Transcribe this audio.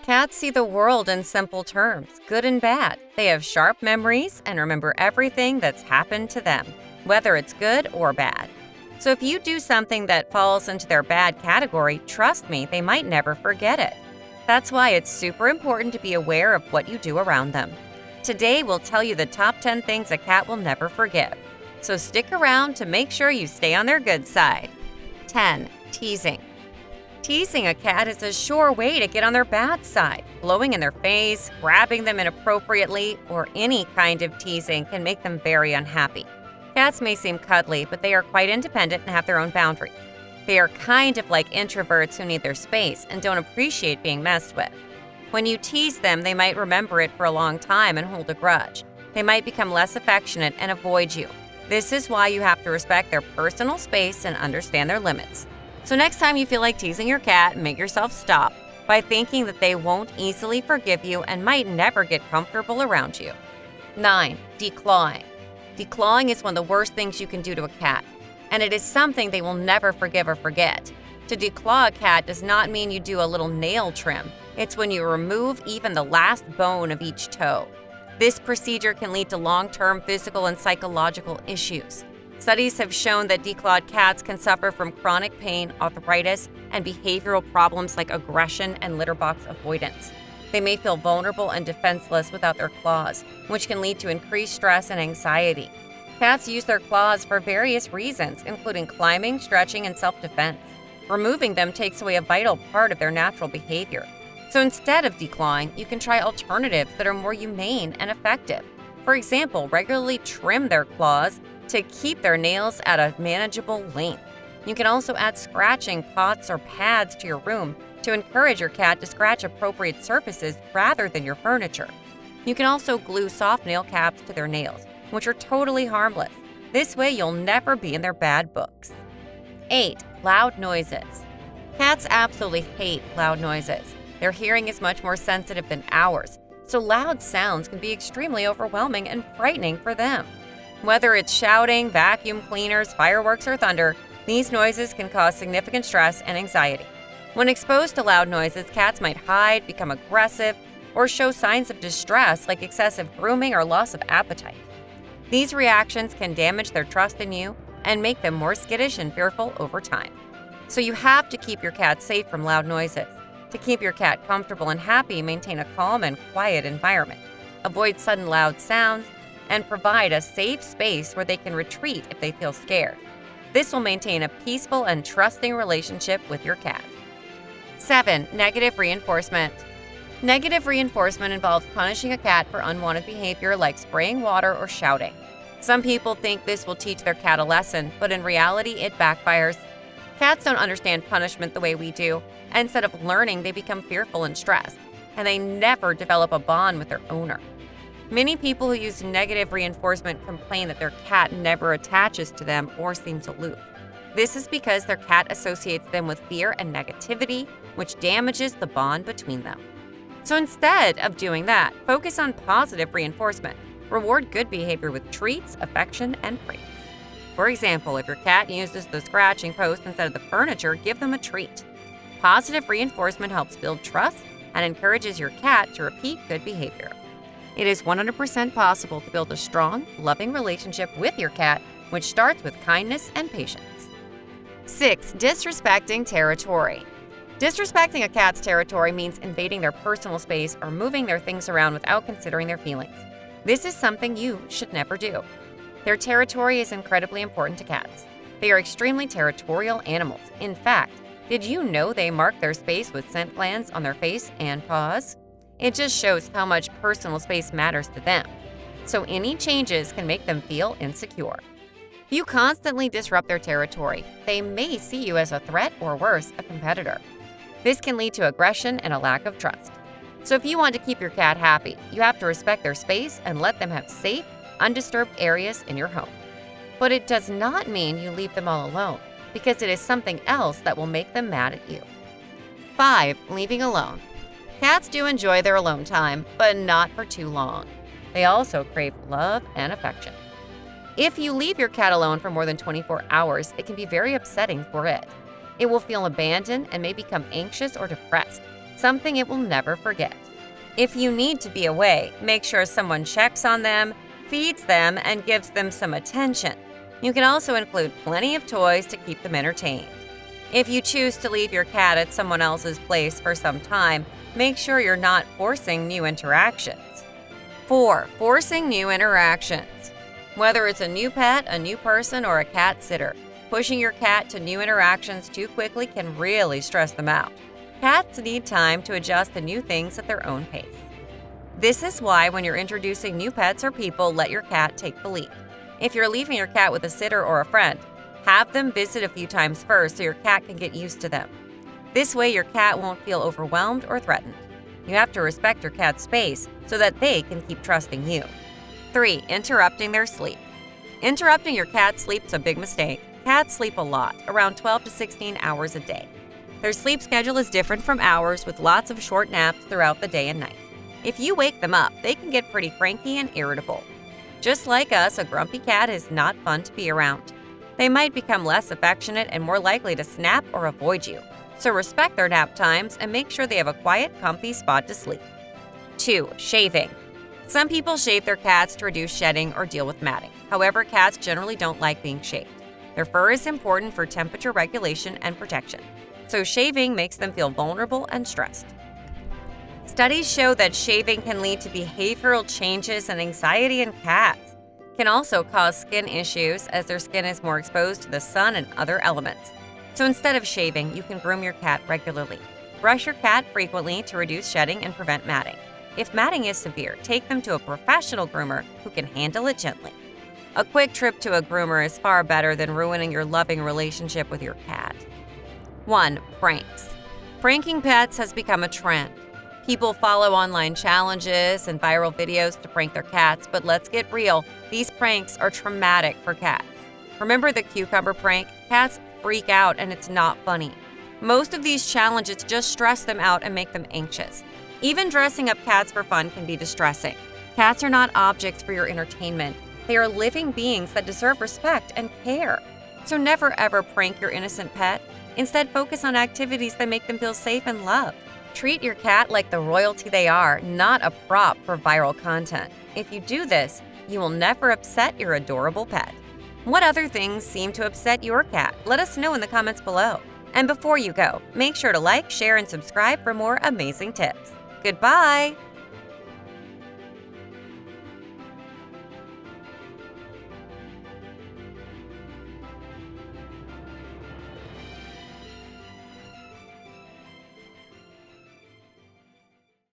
Cats see the world in simple terms, good and bad. They have sharp memories and remember everything that's happened to them, whether it's good or bad. So if you do something that falls into their bad category, trust me, they might never forget it. That's why it's super important to be aware of what you do around them. Today, we'll tell you the top 10 things a cat will never forgive. So stick around to make sure you stay on their good side. 10. Teasing. Teasing a cat is a sure way to get on their bad side. Blowing in their face, grabbing them inappropriately, or any kind of teasing can make them very unhappy. Cats may seem cuddly, but they are quite independent and have their own boundaries. They are kind of like introverts who need their space and don't appreciate being messed with. When you tease them, they might remember it for a long time and hold a grudge. They might become less affectionate and avoid you. This is why you have to respect their personal space and understand their limits. So next time you feel like teasing your cat, make yourself stop by thinking that they won't easily forgive you and might never get comfortable around you. 9. Declawing. Declawing is one of the worst things you can do to a cat, and it is something they will never forgive or forget. To declaw a cat does not mean you do a little nail trim. It's when you remove even the last bone of each toe. This procedure can lead to long-term physical and psychological issues. Studies have shown that declawed cats can suffer from chronic pain, arthritis, and behavioral problems like aggression and litter box avoidance. They may feel vulnerable and defenseless without their claws, which can lead to increased stress and anxiety. Cats use their claws for various reasons, including climbing, stretching, and self-defense. Removing them takes away a vital part of their natural behavior. So instead of declawing, you can try alternatives that are more humane and effective. For example, regularly trim their claws to keep their nails at a manageable length. You can also add scratching pots or pads to your room to encourage your cat to scratch appropriate surfaces rather than your furniture. You can also glue soft nail caps to their nails, which are totally harmless. This way, you'll never be in their bad books. 8. Loud noises. Cats absolutely hate loud noises. Their hearing is much more sensitive than ours, so loud sounds can be extremely overwhelming and frightening for them. Whether it's shouting, vacuum cleaners, fireworks, or thunder, these noises can cause significant stress and anxiety. When exposed to loud noises, cats might hide, become aggressive, or show signs of distress like excessive grooming or loss of appetite. These reactions can damage their trust in you and make them more skittish and fearful over time. So you have to keep your cat safe from loud noises. To keep your cat comfortable and happy, maintain a calm and quiet environment. Avoid sudden loud sounds and provide a safe space where they can retreat if they feel scared. This will maintain a peaceful and trusting relationship with your cat. 7. Negative reinforcement. Negative reinforcement involves punishing a cat for unwanted behavior like spraying water or shouting. Some people think this will teach their cat a lesson, but in reality, it backfires. Cats don't understand punishment the way we do. Instead of learning, they become fearful and stressed, and they never develop a bond with their owner. Many people who use negative reinforcement complain that their cat never attaches to them or seems aloof. This is because their cat associates them with fear and negativity, which damages the bond between them. So instead of doing that, focus on positive reinforcement. Reward good behavior with treats, affection, and praise. For example, if your cat uses the scratching post instead of the furniture, give them a treat. Positive reinforcement helps build trust and encourages your cat to repeat good behavior. It is 100% possible to build a strong, loving relationship with your cat, which starts with kindness and patience. 6. Disrespecting territory. Disrespecting a cat's territory means invading their personal space or moving their things around without considering their feelings. This is something you should never do. Their territory is incredibly important to cats. They are extremely territorial animals. In fact, did you know they mark their space with scent glands on their face and paws? It just shows how much personal space matters to them. So any changes can make them feel insecure. If you constantly disrupt their territory, they may see you as a threat or worse, a competitor. This can lead to aggression and a lack of trust. So if you want to keep your cat happy, you have to respect their space and let them have safe, undisturbed areas in your home. But it does not mean you leave them all alone, because it is something else that will make them mad at you. 5. Leaving alone. Cats do enjoy their alone time, but not for too long. They also crave love and affection. If you leave your cat alone for more than 24 hours, it can be very upsetting for it. It will feel abandoned and may become anxious or depressed. something it will never forget. If you need to be away, make sure someone checks on them, feeds them, and gives them some attention. You can also include plenty of toys to keep them entertained. If you choose to leave your cat at someone else's place for some time, make sure you're not forcing new interactions. 4. Forcing new interactions. Whether it's a new pet, a new person, or a cat sitter, pushing your cat to new interactions too quickly can really stress them out. Cats need time to adjust to new things at their own pace. This is why when you're introducing new pets or people, let your cat take the lead. If you're leaving your cat with a sitter or a friend, have them visit a few times first so your cat can get used to them. This way your cat won't feel overwhelmed or threatened. You have to respect your cat's space so that they can keep trusting you. 3. Interrupting their sleep. Interrupting your cat's sleep is a big mistake. Cats sleep a lot, around 12 to 16 hours a day. Their sleep schedule is different from ours, with lots of short naps throughout the day and night. If you wake them up, they can get pretty cranky and irritable. Just like us, a grumpy cat is not fun to be around. They might become less affectionate and more likely to snap or avoid you. So respect their nap times and make sure they have a quiet, comfy spot to sleep. 2. Shaving. Some people shave their cats to reduce shedding or deal with matting. However, cats generally don't like being shaved. Their fur is important for temperature regulation and protection, so shaving makes them feel vulnerable and stressed. Studies show that shaving can lead to behavioral changes and anxiety in cats. It can also cause skin issues as their skin is more exposed to the sun and other elements. So instead of shaving, you can groom your cat regularly. Brush your cat frequently to reduce shedding and prevent matting. If matting is severe, take them to a professional groomer who can handle it gently. A quick trip to a groomer is far better than ruining your loving relationship with your cat. 1. Pranks. Pranking pets has become a trend. People follow online challenges and viral videos to prank their cats, but let's get real, these pranks are traumatic for cats. Remember the cucumber prank? Cats freak out and it's not funny. Most of these challenges just stress them out and make them anxious. Even dressing up cats for fun can be distressing. Cats are not objects for your entertainment. They are living beings that deserve respect and care. So never ever prank your innocent pet. Instead, focus on activities that make them feel safe and loved. Treat your cat like the royalty they are, not a prop for viral content. If you do this, you will never upset your adorable pet. What other things seem to upset your cat? Let us know in the comments below. And before you go, make sure to like, share, and subscribe for more amazing tips. Goodbye!